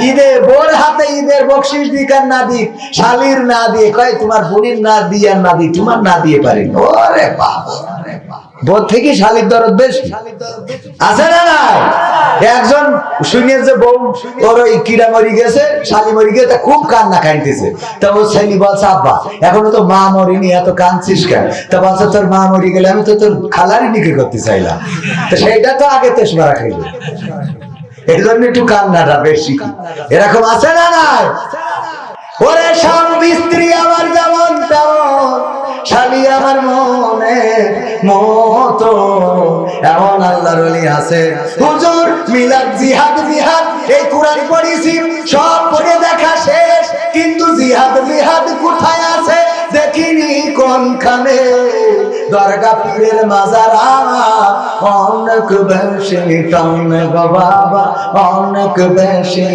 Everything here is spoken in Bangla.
ঈদে বোর হাতে ঈদের বকশিস দিক আর না দিক, শালির না দিয়ে কয় তোমার বোনের না দিয়ে আর না দিক তোমার না দিয়ে পারি। ওরে বাবা, বোর থেকে শালির দরদ বেশি আছে না নাই? একজন শুনে যে বউ ওর ওই কিড়া মরি গেছে, শালি মরি গেছে, খুব কান্না কাঁদতেছে। তা ও ছেলে বলছে আব্বা এখনো তো মা মরিনি, এত কাঁদছিস কেন? তা বলছে তোর মা মরি গেলে আমি তো তোর খালারই নিকে করতে চাইলাম, তো সেইটা তো আগে তেসমারা খাইবে, এই জন্য একটু কান্নাটা বেশি। এরকম আছে না নাই? ওরে স্বামী স্ত্রী আমার যেমন তেমন, শালি আমার মনে মতো, এমন আল্লাহর ওলি আছে। হুজুর মিলাদ জিহাদ জিহাদ এই কোরআন পড়েছি, সব পড়ে দেখা শেষ, কিন্তু জিহাদ জিহাদ কোথায় আছে দেখিনি কোনখানে। দরগা পীরের মাজার অনেক বেশি টান গো বাবা, অনেক বেশি।